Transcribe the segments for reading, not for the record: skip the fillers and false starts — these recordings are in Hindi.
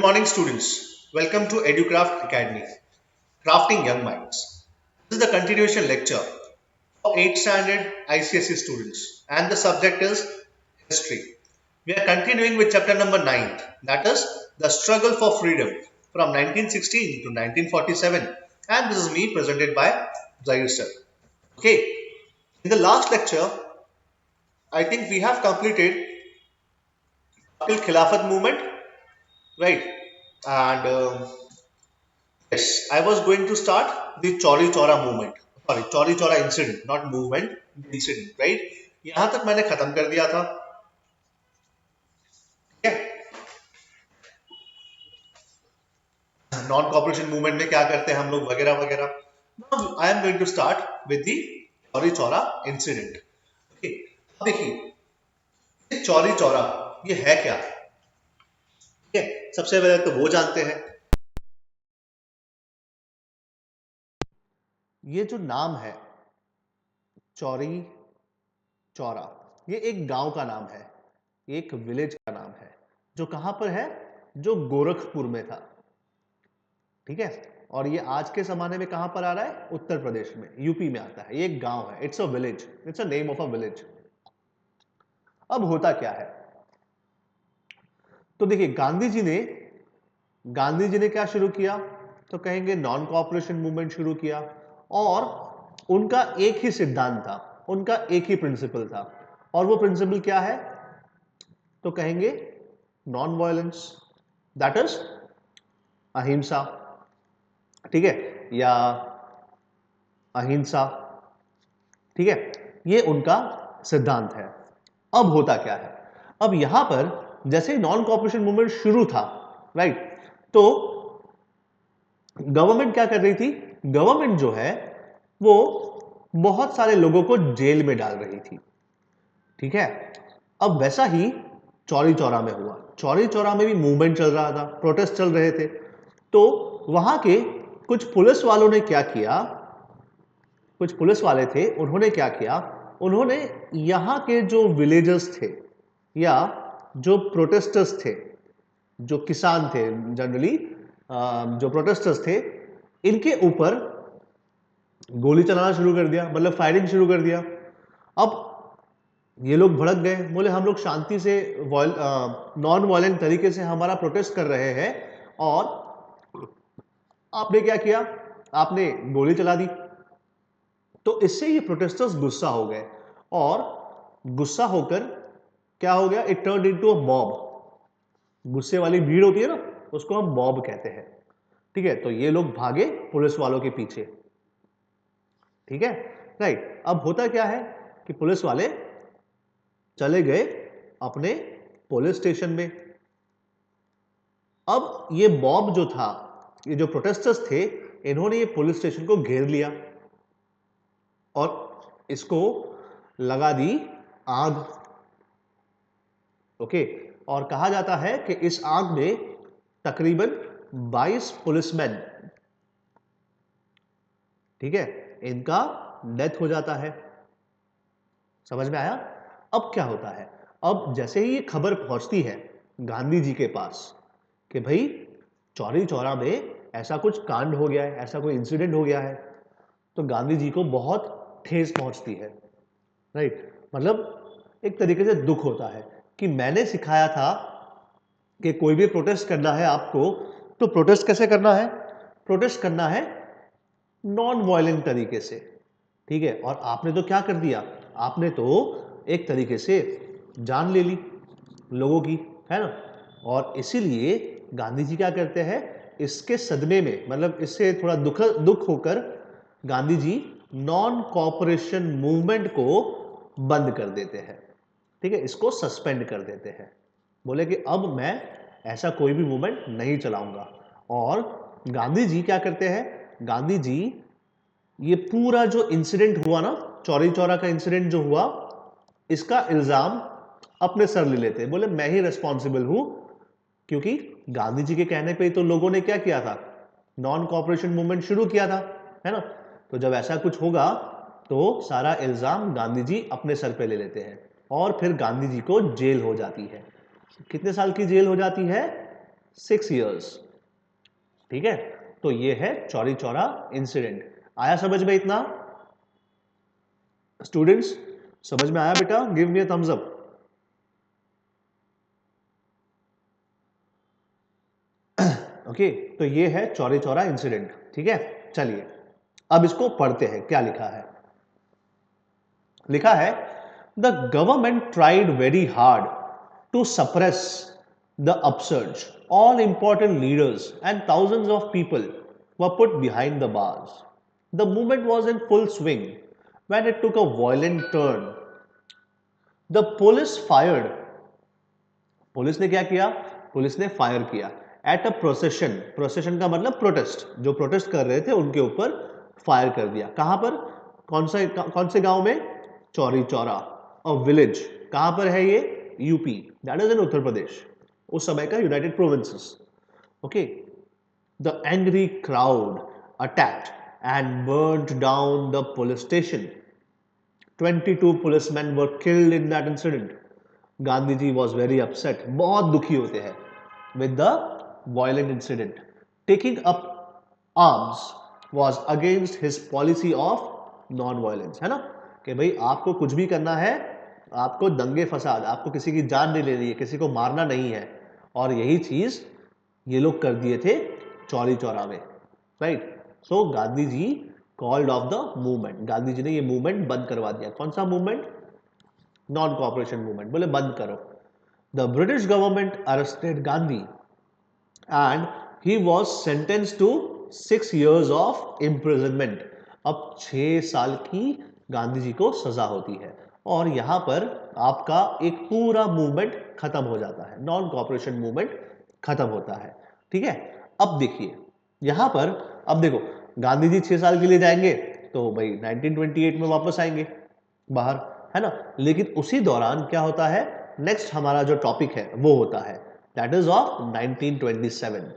morning, students. Welcome to EduCraft Academy, Crafting Young Minds. This is the continuation lecture for 8th standard ICSE students, and the subject is history. We are continuing with chapter number 9, that is the struggle for freedom from 1916 to 1947, and this is me presented by Zahir sir. Okay, in the last lecture, I think we have completed till Khilafat movement, right? And yes, I was going to start the Chauri Chaura movement. Sorry, Chauri Chaura incident, not movement, incident, right? यहाँ तक मैंने खत्म कर दिया था. नॉन कॉपरेशन मूवमेंट में क्या करते हैं हम लोग वगैरह वगैरह. Now I am going to start with the Chauri Chaura incident. Okay, अब देखिए चौरी चौरा ये है क्या. ठीक है, सबसे पहले तो वो जानते हैं. ये जो नाम है चौरी चौरा, ये एक गांव का नाम है, एक विलेज का नाम है, जो कहां पर है, जो गोरखपुर में था. ठीक है, और ये आज के जमाने में कहां पर आ रहा है, उत्तर प्रदेश में, यूपी में आता है. ये एक गांव है, it's a village, it's a name of a village. अब होता क्या है, तो देखिए गांधी जी ने क्या शुरू किया, तो कहेंगे नॉन कॉपरेशन मूवमेंट शुरू किया. और उनका एक ही सिद्धांत था, उनका एक ही प्रिंसिपल था, और वो प्रिंसिपल क्या है, तो कहेंगे नॉन वायलेंस, दैट इज अहिंसा. ठीक है, या अहिंसा. ठीक है, ये उनका सिद्धांत है. अब होता क्या है, अब यहां पर जैसे नॉन कॉपरेशन मूवमेंट शुरू था, राइट, तो गवर्नमेंट क्या कर रही थी, गवर्नमेंट जो है वो बहुत सारे लोगों को जेल में डाल रही थी. ठीक है, अब वैसा ही चौरी चौरा में हुआ. चौरी चौरा में भी मूवमेंट चल रहा था, प्रोटेस्ट चल रहे थे. तो वहां के कुछ पुलिस वालों ने क्या किया, कुछ पुलिस वाले थे, उन्होंने क्या किया, उन्होंने यहां के जो विलेजर्स थे या जो प्रोटेस्टर्स थे, जो किसान थे जनरली, जो प्रोटेस्टर्स थे, इनके ऊपर गोली चलाना शुरू कर दिया, मतलब फायरिंग शुरू कर दिया. अब ये लोग भड़क गए, बोले हम लोग शांति से नॉन वायलेंट तरीके से हमारा प्रोटेस्ट कर रहे हैं, और आपने क्या किया, आपने गोली चला दी. तो इससे ये प्रोटेस्टर्स गुस्सा हो गए, और गुस्सा होकर क्या हो गया, it turned into a mob. गुस्से वाली भीड़ होती है ना, उसको हम मॉब कहते हैं. ठीक है, तो ये लोग भागे पुलिस वालों के पीछे. ठीक है, राइट. अब होता क्या है कि पुलिस वाले चले गए अपने पुलिस स्टेशन में. अब ये मॉब जो था, ये जो प्रोटेस्टर्स थे, इन्होंने ये पुलिस स्टेशन को घेर लिया और इसको लगा दी आग. ओके, और कहा जाता है कि इस आग में तकरीबन 22 पुलिसमैन, ठीक है, इनका डेथ हो जाता है. समझ में आया. अब क्या होता है, अब जैसे ही ये खबर पहुंचती है गांधी जी के पास कि भाई चौरी चौरा में ऐसा कुछ कांड हो गया है, ऐसा कोई इंसिडेंट हो गया है, तो गांधी जी को बहुत ठेस पहुंचती है, राइट. मतलब एक तरीके से दुख होता है कि मैंने सिखाया था कि कोई भी प्रोटेस्ट करना है आपको, तो प्रोटेस्ट कैसे करना है, प्रोटेस्ट करना है नॉन वायलेंट तरीके से. ठीक है, और आपने तो क्या कर दिया, आपने तो एक तरीके से जान ले ली लोगों की, है ना. और इसीलिए गांधी जी क्या करते हैं, इसके सदमे में, मतलब इससे थोड़ा दुख होकर Gandhi ji non cooperation movement को बंद कर देते हैं. ठीक है, इसको सस्पेंड कर देते हैं. बोले कि अब मैं ऐसा कोई भी मूवमेंट नहीं चलाऊंगा. और गांधी जी क्या करते हैं, गांधी जी ये पूरा जो इंसिडेंट हुआ ना, चौरी चौरा का इंसिडेंट जो हुआ, इसका इल्जाम अपने सर ले लेते हैं. बोले मैं ही रिस्पॉन्सिबल हूं, क्योंकि गांधी जी के कहने पे तो लोगों ने क्या किया था, नॉन कॉपरेशन मूवमेंट शुरू किया था, है ना. तो जब ऐसा कुछ होगा तो सारा इल्जाम गांधी जी अपने सर पे ले लेते हैं, और फिर गांधी जी को जेल हो जाती है. कितने साल की जेल हो जाती है, 6 years। ठीक है, तो ये है चौरी चौरा इंसिडेंट। आया समझ में इतना? स्टूडेंट्स समझ में आया बेटा? Give me a thumbs up. Okay, तो ये है चौरी चौरा इंसिडेंट। ठीक है, चलिए अब इसको पढ़ते हैं, क्या लिखा है। लिखा है the government tried very hard to suppress the upsurge, all important leaders and thousands of people were put behind the bars. The movement was in full swing when it took a violent turn. The police fired, police ने क्या किया? पुलिस ने फायर किया एट अ प्रोसेशन। प्रोसेशन का मतलब प्रोटेस्ट, जो प्रोटेस्ट कर रहे थे उनके ऊपर फायर कर दिया। कहां पर? कौन से गांव में? Chauri Chaura, a village. कहां पर है ये? UP, that is in Uttar Pradesh, उस समय का United Provinces. Okay, the angry crowd attacked and burned down the police station. 22 policemen were killed in that incident. Gandhi ji was very upset, बहुत दुखी होते हैं with the violent incident. Taking up arms was against his policy of non violence, है ना, कि भाई आपको कुछ भी करना है, आपको दंगे फसाद, आपको किसी की जान नहीं लेनी है, किसी को मारना नहीं है, और यही चीज ये लोग कर दिए थे चौरी चौरा में, right. So Gandhi ji called off the movement, Gandhi ji ने ये मूवमेंट बंद करवा दिया। कौन सा मूवमेंट? नॉन कॉपरेशन मूवमेंट, बोले बंद करो। The British government arrested Gandhi and he was sentence to 6 years of imprisonment. अब 6 साल की गांधी जी को सजा होती है, और यहां पर आपका एक पूरा मूवमेंट खत्म हो जाता है, नॉन कॉपरेशन मूवमेंट खत्म होता है। ठीक है, अब देखिए यहां पर, अब देखो गांधी जी 6 साल के लिए जाएंगे तो भाई 1928 में वापस आएंगे बाहर, है ना। लेकिन उसी दौरान क्या होता है, नेक्स्ट हमारा जो टॉपिक है वो होता है दैट इज ऑफ 1927।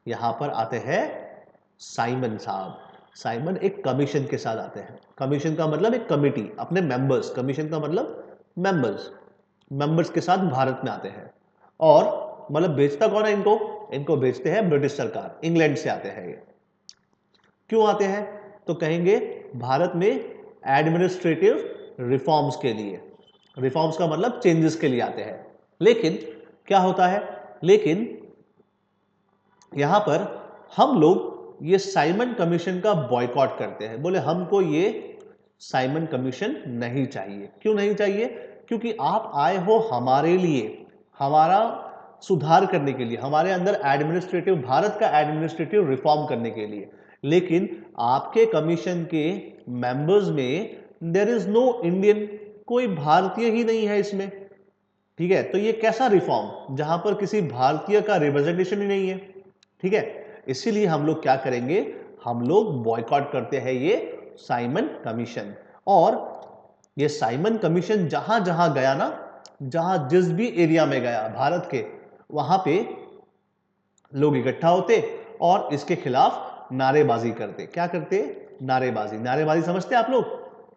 यहां पर आते हैं साइमन साहब। साइमन एक कमीशन के साथ आते हैं। कमीशन का मतलब एक कमिटी, अपने मेंबर्स, कमीशन का मतलब मेंबर्स, मेंबर्स के साथ भारत में आते हैं। और मतलब बेचता कौन है इनको? इनको बेचते हैं ब्रिटिश सरकार, इंग्लैंड से आते हैं ये। क्यों आते हैं? तो कहेंगे भारत में एडमिनिस्ट्रेटिव रिफॉर्म्स के लिए। रिफॉर्म्स का मतलब चेंजेस के लिए आते हैं। लेकिन क्या होता है, लेकिन यहां पर हम लोग ये साइमन कमीशन का बॉयकॉट करते हैं। बोले हमको ये साइमन कमीशन नहीं चाहिए। क्यों नहीं चाहिए? क्योंकि आप आए हो हमारे लिए, हमारा सुधार करने के लिए, हमारे अंदर एडमिनिस्ट्रेटिव, भारत का एडमिनिस्ट्रेटिव रिफॉर्म करने के लिए। लेकिन आपके कमीशन के मेंबर्स में देयर इज नो इंडियन, कोई भारतीय ही नहीं है इसमें। ठीक है, तो ये कैसा रिफॉर्म जहां पर किसी भारतीय का रिप्रेजेंटेशन ही नहीं है। ठीक है, इसीलिए हम लोग क्या करेंगे, हम लोग बॉयकॉट करते हैं ये साइमन कमीशन। और ये साइमन कमीशन जहां जहां गया ना, जहां जिस भी एरिया में गया भारत के, वहां पे लोग इकट्ठा होते और इसके खिलाफ नारेबाजी करते। क्या करते? नारेबाजी। नारेबाजी समझते आप लोग?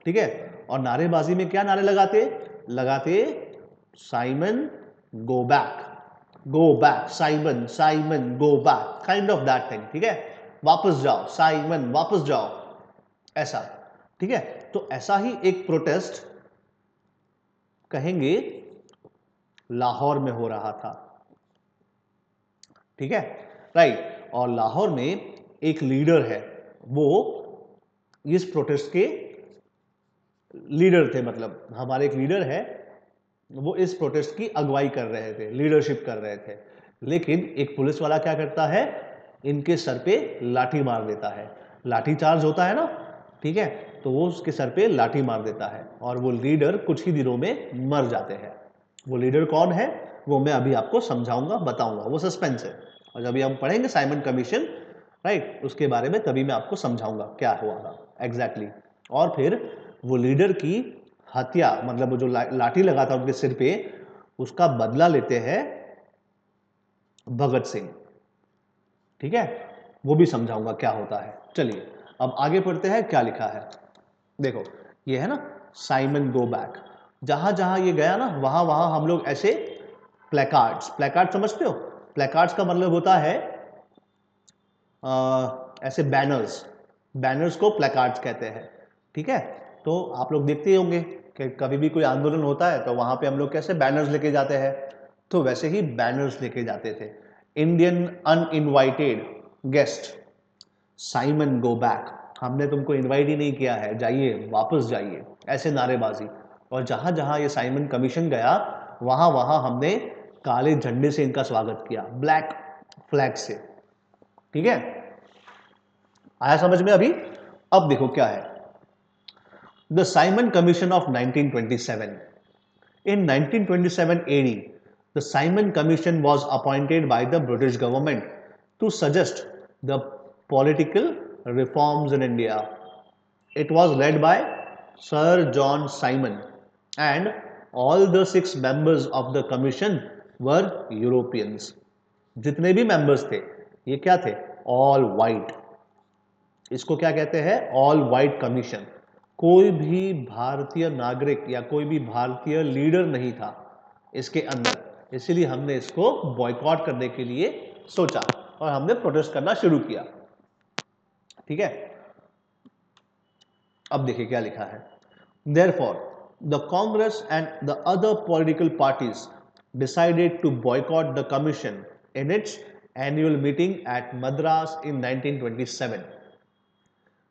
ठीक है, और नारेबाजी में क्या नारे लगाते? लगाते Simon go back, go back, Simon, Simon go back, kind of that thing. ठीक है, वापस जाओ साइमन, वापस जाओ, ऐसा। ठीक है, तो ऐसा ही एक प्रोटेस्ट कहेंगे लाहौर में हो रहा था। ठीक है, राइट। और लाहौर में एक लीडर है, वो इस प्रोटेस्ट के लीडर थे, मतलब हमारे एक लीडर है, वो इस प्रोटेस्ट की अगुवाई कर रहे थे, लीडरशिप कर रहे थे। लेकिन एक पुलिस वाला क्या करता है, इनके सर पे लाठी मार देता है। लाठी चार्ज होता है ना, ठीक है, तो वो उसके सर पे लाठी मार देता है और वो लीडर कुछ ही दिनों में मर जाते हैं। वो लीडर कौन है वो मैं अभी आपको समझाऊंगा, बताऊंगा, वो सस्पेंस है। और जब हम पढ़ेंगे साइमन कमीशन, राइट, उसके बारे में तभी मैं आपको समझाऊंगा क्या हुआ था एग्जैक्टली। और फिर वो लीडर की हत्या, मतलब वो जो लाठी लगा था उनके सिर पे, उसका बदला लेते हैं भगत सिंह। ठीक है, वो भी समझाऊंगा क्या होता है। चलिए अब आगे पढ़ते हैं, क्या लिखा है देखो। ये है ना साइमन गो बैक, जहां जहां ये गया ना, वहां वहां हम लोग ऐसे प्लेकार्ड्स, प्लेकार्ड समझते हो? प्लेकार्ड्स का मतलब होता है ऐसे बैनर्स को प्लेकार्ड्स कहते हैं, ठीक है। तो आप लोग देखते ही होंगे कि कभी भी कोई आंदोलन होता है तो वहां पे हम लोग कैसे बैनर्स लेके जाते हैं, तो वैसे ही बैनर्स लेके जाते थे। Indian uninvited guest Simon go back, हमने तुमको इनवाइट ही नहीं किया है, जाइए वापस जाइए, ऐसे नारेबाजी। और जहां जहां ये साइमन कमीशन गया वहां वहां हमने काले झंडे से इनका स्वागत किया, ब्लैक फ्लैग से, ठीक है। आया समझ में अभी? अब देखो क्या है the Simon commission of 1927। In 1927 AD, the Simon Commission was appointed by the British government to suggest the political reforms in India. It was led by Sir John Simon, and all the 6 members of the commission were Europeans. जितने भी members थे ये क्या थे? All white. इसको क्या कहते हैं? All white commission. कोई भी भारतीय नागरिक या कोई भी भारतीय लीडर नहीं था इसके अंदर, इसीलिए हमने इसको बॉयकॉट करने के लिए सोचा और हमने प्रोटेस्ट करना शुरू किया, ठीक है। अब देखिए क्या लिखा है, therefore the Congress and the other political parties decided to boycott the commission in its annual meeting at Madras in 1927।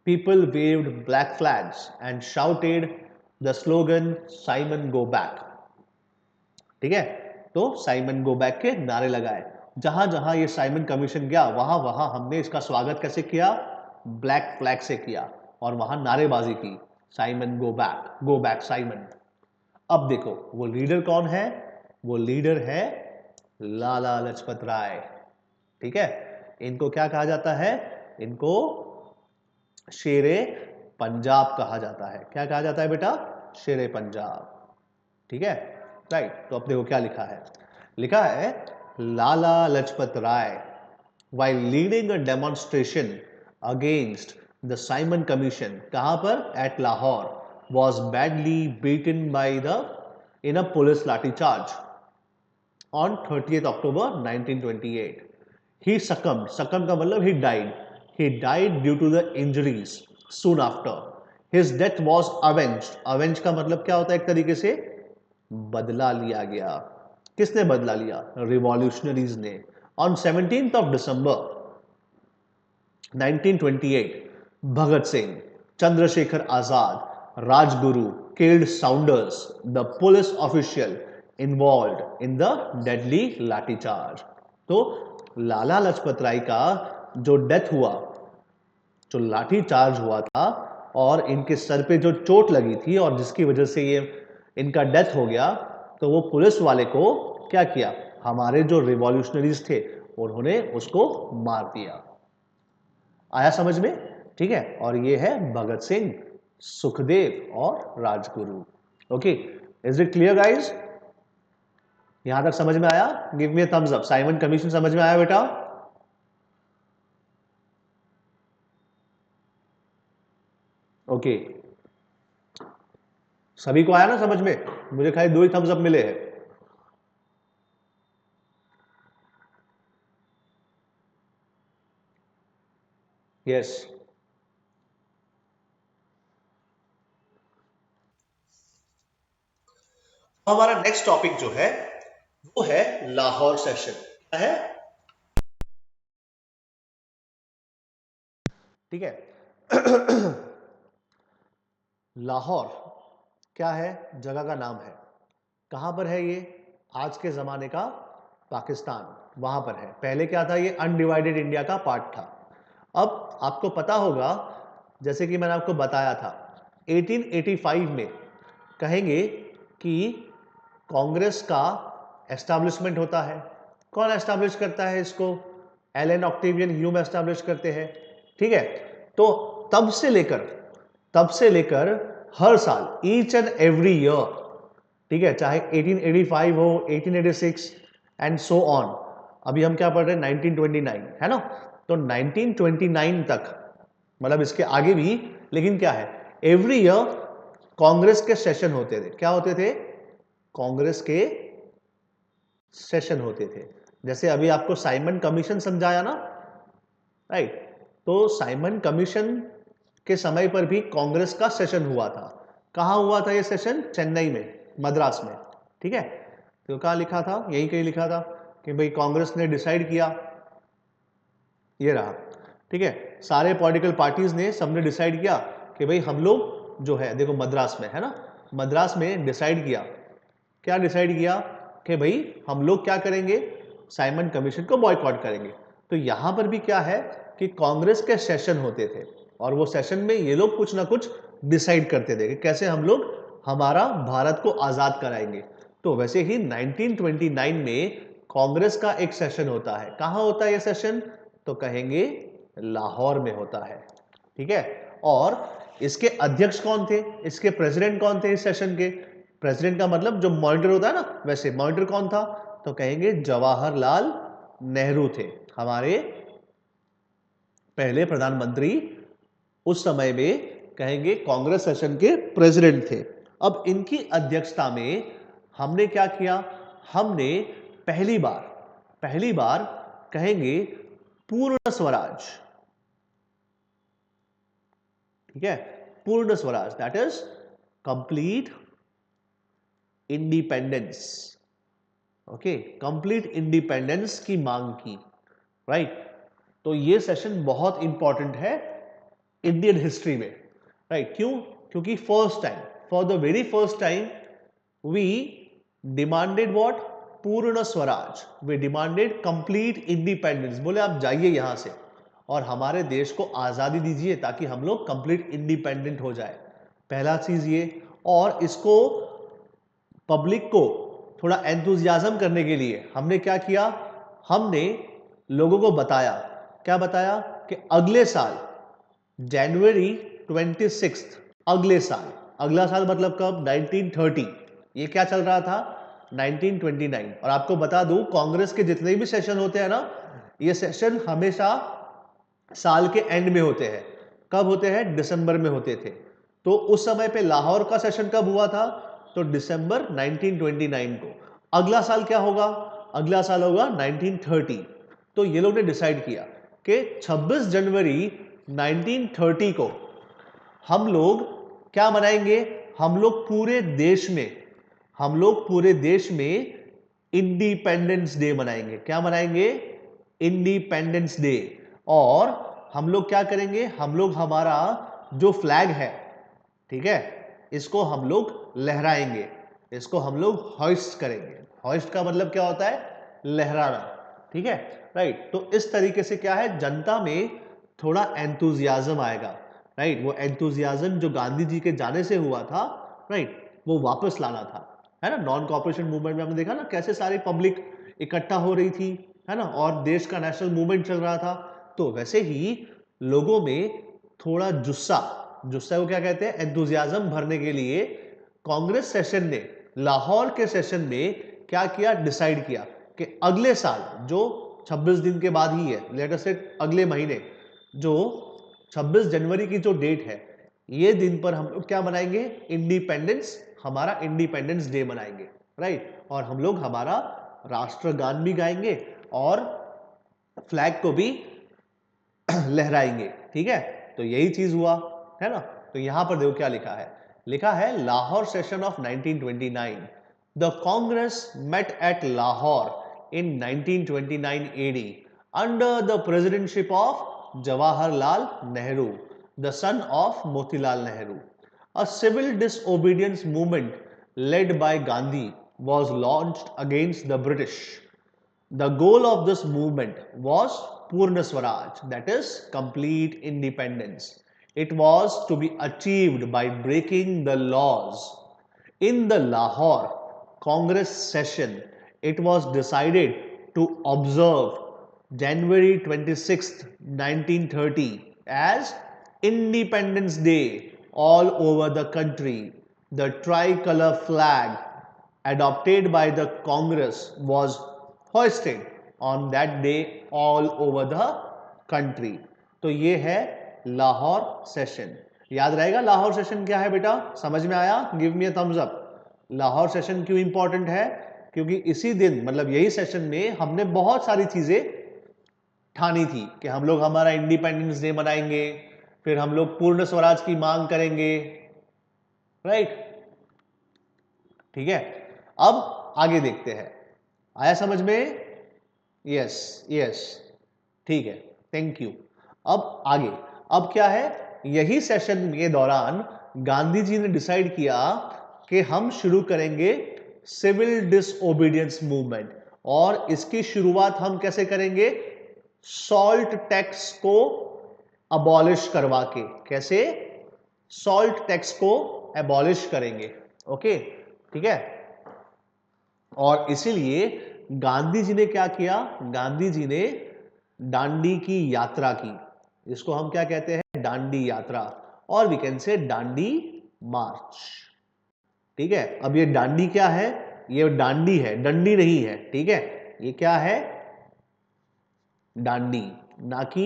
People waved black flags and shouted the slogan Simon go back, ठीक है। तो साइमन गो बैक के नारे लगाए, जहां जहां ये साइमन कमीशन गया वहां वहां हमने इसका स्वागत कैसे किया? ब्लैक फ्लैग से किया और वहां नारेबाजी की, साइमन गो बैक साइमन। अब देखो वो लीडर कौन है? वो लीडर है लाला लजपत राय, ठीक है। इनको क्या कहा जाता है? इनको शेरे पंजाब कहा जाता है। क्या कहा जाता है बेटा? शेरे पंजाब, ठीक है, राइट। तो अब देखो क्या लिखा है, लिखा है Lala Lajpat Rai while leading a demonstration against the Simon Commission, कहां पर? At Lahore, was badly beaten by the in a police lathi charge on 30th October 1928. He succumbed का मतलब he died due to the injuries soon after. His death was avenged का मतलब क्या होता है? एक तरीके से बदला लिया गया। किसने बदला लिया? रिवॉल्यूशनरीज ने। On 17th of December 1928, Bhagat Singh, Chandrashekhar Azad, Rajguru killed Saunders, the police official involved in the deadly लाठी चार्ज। तो लाला लजपत राय का जो डेथ हुआ, जो लाठी चार्ज हुआ था और इनके सर पे जो चोट लगी थी और जिसकी वजह से ये इनका डेथ हो गया, तो वो पुलिस वाले को क्या किया? हमारे जो रिवॉल्यूशनरीज थे उन्होंने उसको मार दिया। आया समझ में? ठीक है। और ये है भगत सिंह, सुखदेव और Rajguru. Okay, is it clear guys? यहां तक समझ में आया? Give me a thumbs up. Simon commission समझ में आया बेटा? ओके, सभी को आया ना समझ में? मुझे खाली 2 ही थम्स अप मिले हैं। यस, हमारा नेक्स्ट टॉपिक जो है वो है लाहौर सेशन। क्या है? ठीक है। लाहौर क्या है? जगह का नाम है। कहां पर है ये? आज के जमाने का पाकिस्तान, वहां पर है। पहले क्या था? ये अनडिवाइडेड इंडिया का पार्ट था। अब आपको पता होगा, जैसे कि मैंने आपको बताया था, 1885 में कहेंगे कि कांग्रेस का एस्टैब्लिशमेंट होता है। कौन एस्टैब्लिश करता है इसको? एलन ऑक्टेवियन ह्यूम एस्टैब्लिश करते हैं, ठीक है। तो तब से लेकर हर साल, ईच एंड एवरी ईयर, ठीक है, चाहे 1885 हो, 1886 एंड सो ऑन। अभी हम क्या पढ़ रहे हैं? 1929, है ना। तो 1929 तक, मतलब इसके आगे भी, लेकिन क्या है, एवरी ईयर कांग्रेस के सेशन होते थे। क्या होते थे? कांग्रेस के सेशन होते थे। जैसे अभी आपको साइमन कमीशन समझाया ना, राइट, तो साइमन कमीशन के समय पर भी कांग्रेस का सेशन हुआ था। कहां हुआ था ये सेशन? चेन्नई में, मद्रास में, ठीक है। तो कहां लिखा था? यही कहीं लिखा था कि भाई कांग्रेस ने डिसाइड किया, ये रहा, ठीक है, सारे पॉलिटिकल पार्टीज ने, सबने डिसाइड किया कि भाई हम लोग जो है, देखो मद्रास में है ना, मद्रास में डिसाइड किया, क्या डिसाइड किया कि भाई हम लोग क्या करेंगे, साइमन कमीशन को बॉयकॉट करेंगे। तो यहां पर भी क्या है कि कांग्रेस के सेशन होते थे और वो सेशन में ये लोग कुछ ना कुछ डिसाइड करते थे कि कैसे हम लोग हमारा भारत को आजाद कराएंगे। तो वैसे ही 1929 में कांग्रेस का एक सेशन होता है। कहां होता है ये सेशन? तो कहेंगे लाहौर में होता है, ठीक है। और इसके अध्यक्ष कौन थे, इसके प्रेसिडेंट कौन थे इस सेशन के? प्रेसिडेंट का मतलब जो मॉनिटर होता है ना, वैसे मॉनिटर कौन था? तो कहेंगे जवाहरलाल नेहरू थे, हमारे पहले प्रधानमंत्री, उस समय में कहेंगे कांग्रेस सेशन के प्रेसिडेंट थे। अब इनकी अध्यक्षता में हमने क्या किया? हमने पहली बार कहेंगे पूर्ण स्वराज, ठीक है, पूर्ण Swaraj, that is complete independence, okay, complete independence की मांग की, राइट। तो ये सेशन बहुत इंपॉर्टेंट है इंडियन हिस्ट्री में, राइट। क्यों? क्योंकि first time, for the very first time we demanded what? Purna Swaraj, we demanded complete independence. बोले आप जाइए यहां से और हमारे देश को आजादी दीजिए ताकि हम लोग कंप्लीट इंडिपेंडेंट हो जाए, पहला चीज ये। और इसको पब्लिक को थोड़ा एंथुजियाज्म करने के लिए हमने क्या किया? हमने लोगों को बताया, क्या बताया? कि अगले साल जनवरी 26, अगले साल, अगला साल मतलब कब? 1930। ये क्या चल रहा था? 1929। और आपको बता दूं, कांग्रेस के जितने भी सेशन होते हैं ना, ये सेशन हमेशा साल के एंड में होते हैं। कब होते हैं? दिसंबर में होते थे। तो उस समय पे लाहौर का सेशन कब हुआ था? तो दिसंबर 1929 को। अगला साल क्या होगा? अगला साल होगा 1930। तो ये लोग ने डिसाइड किया कि 26 जनवरी 1930 को हम लोग क्या मनाएंगे? हम लोग पूरे देश में, हम लोग पूरे देश में इंडिपेंडेंस डे मनाएंगे। क्या मनाएंगे? Independence day. और हम लोग क्या करेंगे? हम लोग हमारा जो फ्लैग है, ठीक है, इसको हम लोग लहराएंगे, इसको हम लोग हॉइस्ट करेंगे। हॉइस्ट का मतलब क्या होता है? लहराना, ठीक है, राइट। तो इस तरीके से क्या है, जनता में थोड़ा एंथुजियाज्म आएगा, राइट। वो एंथुजियाज्म जो गांधी जी के जाने से हुआ था, राइट, वो वापस लाना था, है ना। नॉन कॉपरेशन मूवमेंट में हमने देखा ना कैसे सारी पब्लिक इकट्ठा हो रही थी, है ना, और देश का नेशनल मूवमेंट चल रहा था। तो वैसे ही लोगों में थोड़ा जुस्सा, जुस्सा को क्या कहते हैं? एंथुजियाज्म भरने के लिए कांग्रेस सेशन ने, लाहौर के सेशन में क्या किया? डिसाइड किया कि अगले साल, जो 26 दिन के बाद ही है, लेट अस से अगले महीने, जो 26 जनवरी की जो डेट है, ये दिन पर हम लोग क्या मनाएंगे? इंडिपेंडेंस, हमारा इंडिपेंडेंस डे मनाएंगे, राइट। और हम लोग हमारा राष्ट्रगान भी गाएंगे और फ्लैग को भी लहराएंगे, ठीक है। तो यही चीज हुआ, है ना। तो यहां पर देखो क्या लिखा है, लिखा है Lahore session of 1929। The Congress met at Lahore in 1929 AD under the presidency of Jawaharlal Nehru, the son of Motilal Nehru. A civil disobedience movement led by Gandhi was launched against the British. The goal of this movement was Purna Swaraj, that is, complete independence. It was to be achieved by breaking the laws. In the Lahore Congress session, it was decided to observe January 26, 1930 as Independence Day all over the country. The tricolor flag adopted by the Congress was hoisted on that day all over the country. तो ये है लाहौर सेशन। याद रहेगा लाहौर सेशन क्या है बेटा? समझ में आया? Give me a thumbs up. Lahore session क्यों इंपॉर्टेंट है? क्योंकि इसी दिन मतलब यही सेशन में हमने बहुत सारी चीजें ठानी थी कि हम लोग हमारा इंडिपेंडेंस डे मनाएंगे, फिर हम लोग पूर्ण स्वराज की मांग करेंगे, राइट? ठीक है, अब आगे देखते हैं। आया समझ में? यस यस, ठीक है, थैंक यू। अब आगे, अब क्या है, यही सेशन के दौरान गांधी जी ने डिसाइड किया कि हम शुरू करेंगे सिविल डिसओबीडियंस मूवमेंट। और इसकी शुरुआत हम कैसे करेंगे? सॉल्ट टैक्स को अबॉलिश करवा के। कैसे? सॉल्ट टैक्स को अबॉलिश करेंगे। ओके, ठीक है। और इसीलिए गांधी जी ने क्या किया? गांधी जी ने दांडी की यात्रा की। इसको हम क्या कहते हैं? दांडी यात्रा, और वी कैन से दांडी मार्च। ठीक है, अब ये दांडी क्या है? ये दांडी है, डंडी नहीं है। ठीक है, ये क्या है? दांडी, ना कि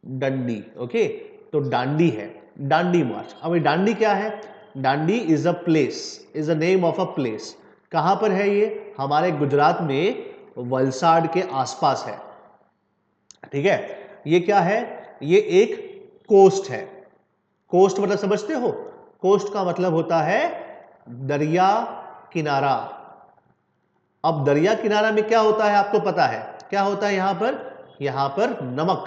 डंडी। ओके, तो दांडी है, दांडी मार्च। अब ये दांडी क्या है? Dandi is a place, is a name of a place. कहां पर है ये? हमारे गुजरात में वलसाड के आसपास है। ठीक है, ये क्या है? ये एक कोस्ट है। कोस्ट मतलब समझते हो? कोस्ट का मतलब होता है दरिया किनारा। अब दरिया किनारा में क्या होता है आपको पता है? क्या होता है यहां पर? यहां पर नमक,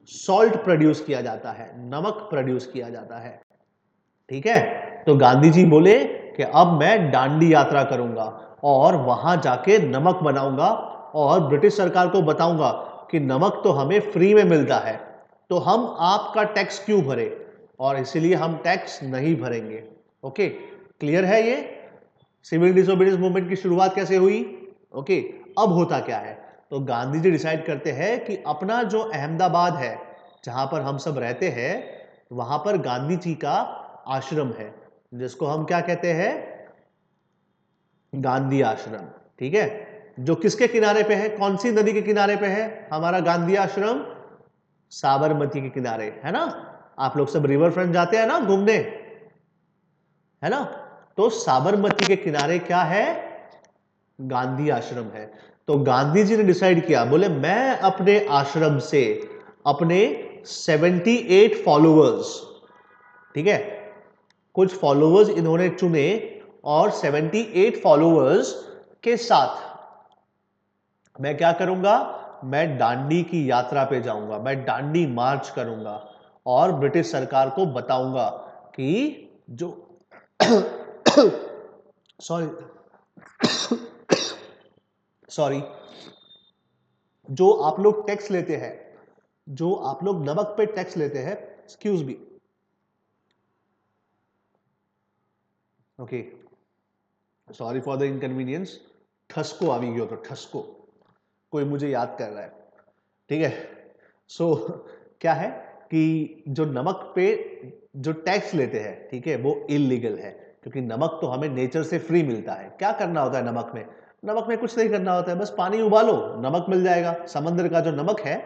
सॉल्ट प्रोड्यूस किया जाता है, नमक प्रोड्यूस किया जाता है। ठीक है, तो गांधी जी बोले कि अब मैं दांडी यात्रा करूंगा और वहां जाके नमक बनाऊंगा और ब्रिटिश सरकार को बताऊंगा कि नमक तो हमें फ्री में मिलता है, तो हम आपका टैक्स क्यों भरे, और इसीलिए हम टैक्स नहीं भरेंगे। ओके, क्लियर है ये? सिविल डिसोबीडियंस मूवमेंट की शुरुआत कैसे हुई? ओके, अब होता क्या है? तो गांधी जी डिसाइड करते हैं कि अपना जो अहमदाबाद है, जहां पर हम सब रहते हैं, वहां पर गांधी जी का आश्रम है, जिसको हम क्या कहते हैं? गांधी आश्रम। ठीक है, जो किसके किनारे पे है? कौन सी नदी के किनारे पे है हमारा गांधी आश्रम? साबरमती के किनारे, है ना? आप लोग सब रिवर फ्रंट जाते हैं ना घूमने, है ना? तो साबरमती के किनारे क्या है? गांधी आश्रम है। तो गांधी जी ने डिसाइड किया, बोले मैं अपने आश्रम से अपने 78 फॉलोअर्स, ठीक है, कुछ फॉलोअर्स इन्होंने चुने, और 78 फॉलोअर्स के साथ मैं क्या करूंगा? मैं दांडी की यात्रा पे जाऊंगा, मैं दांडी मार्च करूंगा और ब्रिटिश सरकार को बताऊंगा कि जो सॉरी सॉरी, जो आप लोग टैक्स लेते हैं, जो आप लोग नमक पे टैक्स लेते हैं, excuse me, okay, sorry for the inconvenience, ठसको आ गयो तो ठसको, कोई मुझे याद कर रहा है। ठीक है, सो क्या है कि जो नमक पे जो टैक्स लेते हैं, ठीक है, वो इलीगल है, क्योंकि नमक तो हमें नेचर से फ्री मिलता है। क्या करना होता है नमक में? नमक में कुछ नहीं करना होता है, बस पानी उबालो, नमक मिल जाएगा। समंदर का जो नमक है,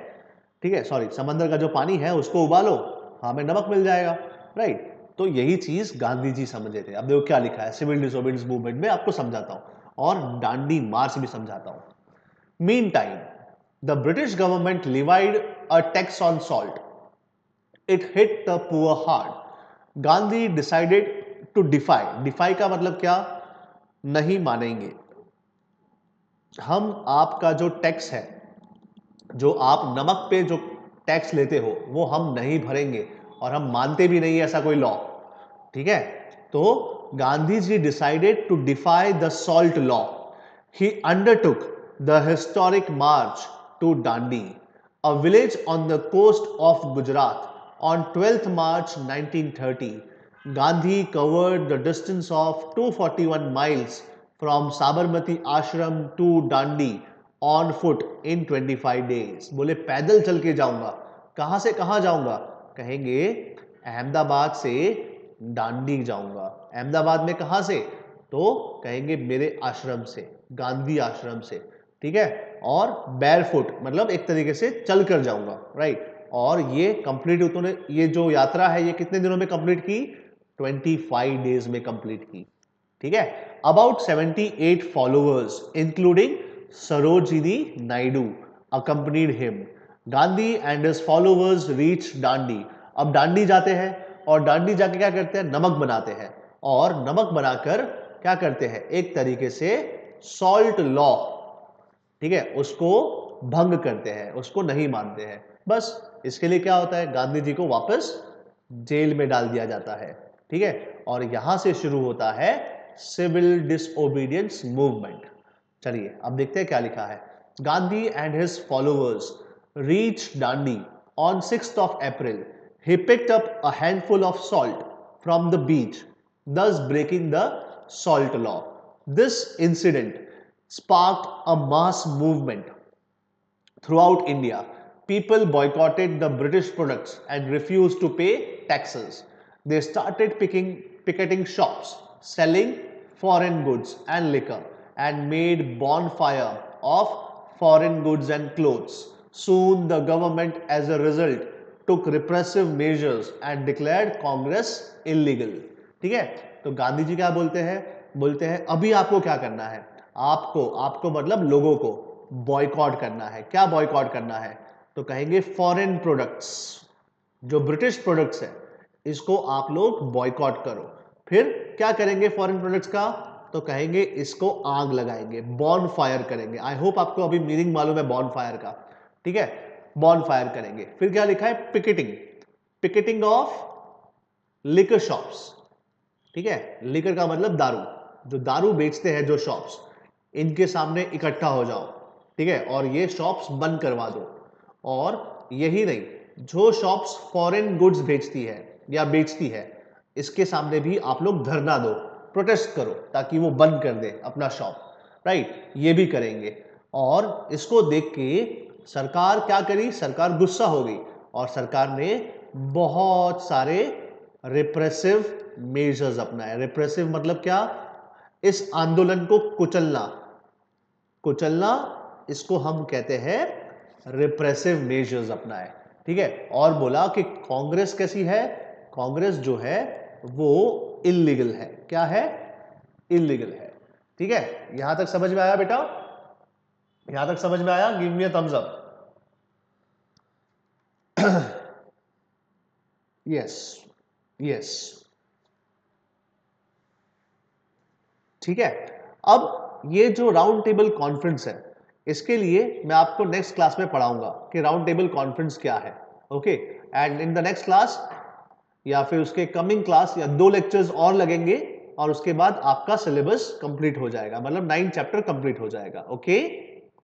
ठीक है, सॉरी, समंदर का जो पानी है उसको उबालो, हमें नमक मिल जाएगा, राइट? तो यही चीज गांधी जी समझे थे। अब देखो क्या लिखा है सिविल डिसोबीडियंस मूवमेंट में, आपको समझाता हूं, और दांडी मार्च भी समझाता हूं। Mean time, the British government levied a tax on salt. It hit the poor hard. Gandhi decided to defy. Defy का मतलब क्या? नहीं मानेंगे हम आपका जो टैक्स है, जो आप नमक पे जो टैक्स लेते हो, वो हम नहीं भरेंगे, और हम मानते भी नहीं ऐसा कोई लॉ। ठीक है, तो Gandhi ji decided to defy the salt law. He undertook the historic march to Dandi, a village on the coast of Gujarat. On 12th March 1930, Gandhi covered the distance of 241 miles from Sabarmati Ashram to Dandi on foot in 25 days. बोले पैदल चल के जाऊंगा। कहां से कहां जाऊंगा? कहेंगे अहमदाबाद से दांडी जाऊंगा। अहमदाबाद में कहां से? तो कहेंगे मेरे आश्रम से, गांधी आश्रम से। ठीक है, और बैरफुट मतलब एक तरीके से चल कर जाऊंगा, राइट? और ये कंप्लीट, उन्होंने ये जो यात्रा है ये कितने दिनों में कंप्लीट की? 25 डेज में कंप्लीट की। ठीक है। About 78 followers including Sarojini Naidu accompanied him. Gandhi and his followers reach Dandi. अब डांडी जाते हैं और डांडी जाके क्या करते हैं, नमक बनाते हैं, और नमक बनाकर क्या करते हैं, एक तरीके से सॉल्ट लॉ, ठीक है, उसको भंग करते हैं, उसको नहीं मानते हैं। बस इसके लिए क्या होता है, गांधी जी को वापस जेल में डाल दिया जाता है, ठीक है। और यहां से शुरू होता है सिविल डिसओबीडियंस मूवमेंट। चलिए अब देखते हैं क्या लिखा है। Gandhi and his followers reach Dandi on 6th of April. He picked up a handful of salt from the beach, thus breaking the salt law. This incident sparked a mass movement throughout India. People boycotted the British products and refused to pay taxes. They started picketing shops, selling foreign goods and liquor, and made bonfire of foreign goods and clothes. Soon the government, as a result, took repressive measures and declared Congress illegal. ठीक है, तो गांधी जी क्या बोलते हैं अभी आपको क्या करना है, आपको मतलब लोगों को बॉयकॉट करना है। क्या बॉयकॉट करना है, तो कहेंगे फॉरेन प्रोडक्ट्स, जो ब्रिटिश प्रोडक्ट्स है इसको आप लोग बॉयकॉट करो। फिर क्या करेंगे फॉरेन प्रोडक्ट्स का, तो कहेंगे इसको आग लगाएंगे, बॉन फायर करेंगे। आई होप आपको अभी मीनिंग मालूम है बॉन फायर का, ठीक है, बॉन फायर करेंगे। फिर क्या लिखा है, पिकेटिंग ऑफ लिकर शॉप्स, ठीक है, लिकर का मतलब दारू, जो दारू बेचते हैं जो शॉप्स, इनके सामने इकट्ठा हो जाओ, ठीक है, और ये शॉप्स बंद करवा दो। और यही नहीं, जो शॉप्स फॉरेन गुड्स भेजती है या बेचती है, इसके सामने भी आप लोग धरना दो, प्रोटेस्ट करो, ताकि वो बंद कर दे अपना शॉप, राइट, ये भी करेंगे। और इसको देख के सरकार क्या करी, सरकार गुस्सा हो गई और सरकार ने बहुत सारे रिप्रेसिव मेजर्स अपनाए। रिप्रेसिव मतलब क्या, इस आंदोलन को कुचलना इसको हम कहते हैं रिप्रेसिव मेजर्स अपनाए, ठीक है। और बोला कि कांग्रेस कैसी है, कांग्रेस जो है वो इल्लीगल है। क्या है, इल्लीगल है, ठीक है। यहां तक समझ में आया बेटा, यहां तक समझ में आया, give me a thumbs up. Yes yes, ठीक है। अब ये जो राउंड टेबल कॉन्फ्रेंस है, इसके लिए मैं आपको नेक्स्ट क्लास में पढ़ाऊंगा कि राउंड टेबल कॉन्फ्रेंस क्या है, okay. And in the next class या फिर उसके कमिंग क्लास या 2 लेक्चर्स और लगेंगे और उसके बाद आपका सिलेबस कंप्लीट हो जाएगा, मतलब 9 चैप्टर कंप्लीट हो जाएगा, ओके।